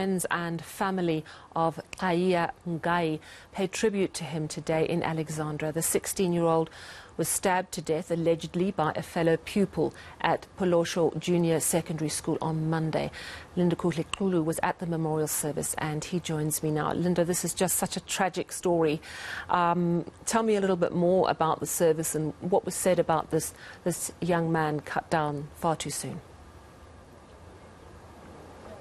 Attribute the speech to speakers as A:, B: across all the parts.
A: friends and family of Qhayiya Mgayi paid tribute to him today in Alexandra. The 16-year-old was stabbed to death, allegedly, by a fellow pupil at Pholosho Junior Secondary School on Monday. Lindokuhle Xulu was at the memorial service and he joins me now. Linda, this is just such a tragic story. Tell me a little bit more about the service and what was said about this young man cut down far too soon.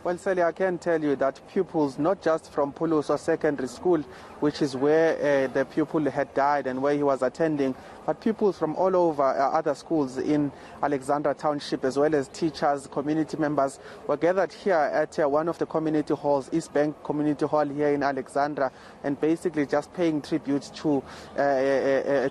B: Well, Sally, I can tell you that pupils, not just from Pholosho Secondary School, which is where the pupil had died and where he was attending, but pupils from all over other schools in Alexandra Township, as well as teachers, community members, were gathered here at one of the community halls, East Bank Community Hall here in Alexandra, and basically just paying tribute to Qhayiya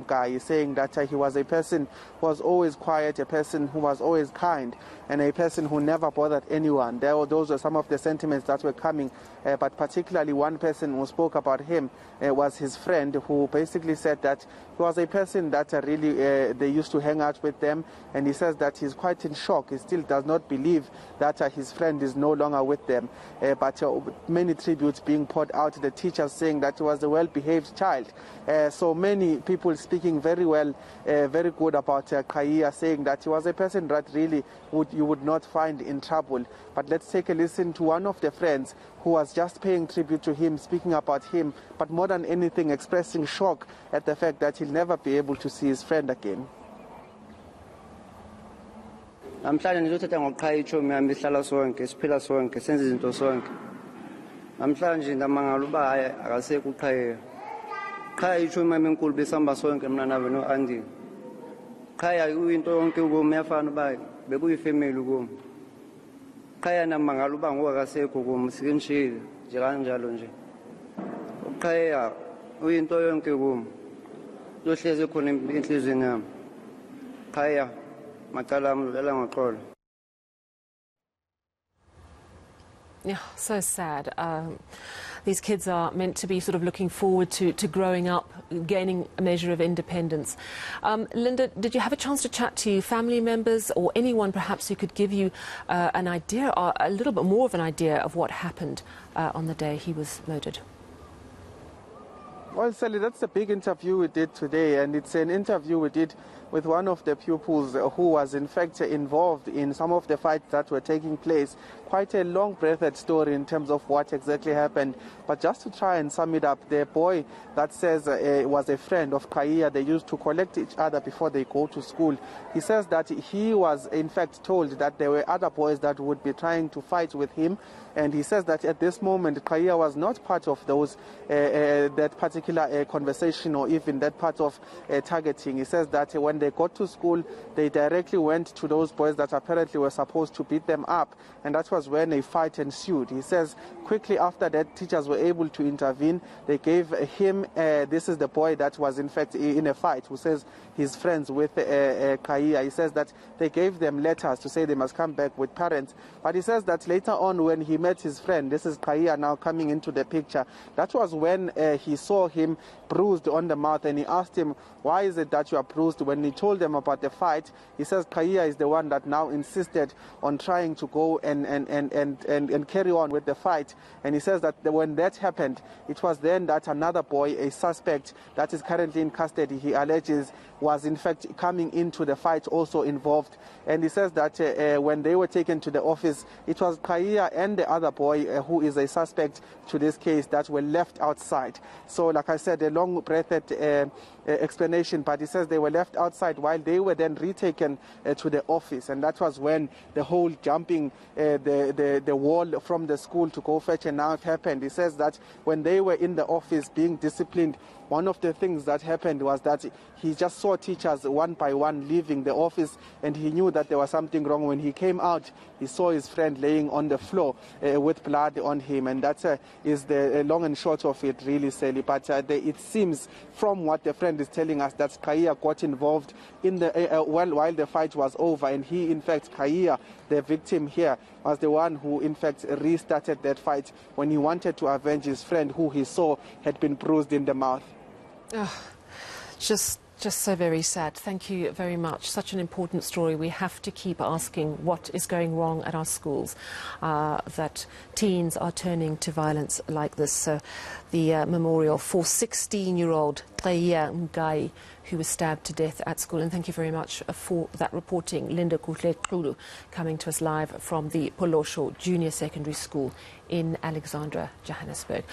B: Mgayi, saying that he was a person who was always quiet, a person who was always kind, and a person who never bothered anyone. Those were some of the sentiments that were coming, but particularly one person who spoke about him was his friend, who basically said that he was a person that really they used to hang out with them, and he says that he's quite in shock. He still does not believe that his friend is no longer with them, but many tributes being poured out, the teachers saying that he was a well-behaved child. So many people speaking very well, very good about Qhayiya, saying that he was a person that really you would not find in trouble. But let's take a listen to one of the friends who was just paying tribute to him, speaking about him, but more than anything expressing shock at the fact that he'll never be able to see his friend again.
C: Namhlanje ngizothatha ngoqhayiya ichomi yami ihlala sonke siphila sonke senze izinto sonke. Namhlanje ndamangala uba hayi akasekho uQhayiya. Qhayiya ichomi yami enkulu besihamba sonke mina nawe no Andy. Qhayiya uyinto yonke kubo yafana uba bekuyifamily kubo. Qhayiya namangala uba ngoku akasekho kubo sikinishile nje kanjalo nje. uQhayiya uyinto yonke kubo. Uzohleze khona enhlizweni yami. Qhayiya
A: Yeah, so sad. These kids are meant to be sort of looking forward to growing up, gaining a measure of independence. Linda, did you have a chance to chat to family members or anyone perhaps who could give you an idea, or a little bit more of an idea of what happened on the day he was murdered?
B: Well, Sally, that's a big interview we did today, and it's an interview we did with one of the pupils who was in fact involved in some of the fights that were taking place. Quite a long-breathed story in terms of what exactly happened. But just to try and sum it up, the boy that says was a friend of Qhayiya, they used to collect each other before they go to school. He says that he was in fact told that there were other boys that would be trying to fight with him. And he says that at this moment, Qhayiya was not part of those that particular conversation or even that part of targeting. He says that when they got to school, they directly went to those boys that apparently were supposed to beat them up, and that was when a fight ensued. He says quickly after that, teachers were able to intervene. They gave him, this is the boy that was in fact in a fight, who says he's friends with Qhayiya. He says that they gave them letters to say they must come back with parents. But he says that later on when he met his friend, this is Qhayiya now coming into the picture, that was when he saw him bruised on the mouth, and he asked him, why is it that you are bruised? When he told them about the fight, he says Qhayiya is the one that now insisted on trying to go and carry on with the fight. And he says that when that happened, it was then that another boy, a suspect that is currently in custody, he alleges, was in fact coming into the fight, also involved. And he says that when they were taken to the office, it was Qhayiya and the other boy who is a suspect to this case that were left outside. So like I said, a long-breathed explanation, but he says they were left outside while they were then retaken to the office, and that was when the whole jumping the wall from the school to go fetch a knife happened. He says that when they were in the office being disciplined, one of the things that happened was that he just saw teachers one by one leaving the office, and he knew that there was something wrong. When he came out, he saw his friend laying on the floor with blood on him, and that is the long and short of it, really, Sally. But it seems from what the friend is telling us that Qhayiya got involved in the while the fight was over, and he, in fact, Qhayiya, the victim here, was the one who, in fact, restarted that fight when he wanted to avenge his friend who he saw had been bruised in the mouth.
A: Oh, just Just so very sad. Thank you very much. Such an important story. We have to keep asking what is going wrong at our schools, that teens are turning to violence like this. So the memorial for 16-year-old Qhayiya Mgayi, who was stabbed to death at school. And thank you very much for that reporting. Lindokuhle Xulu coming to us live from the Pholosho Junior Secondary School in Alexandra, Johannesburg.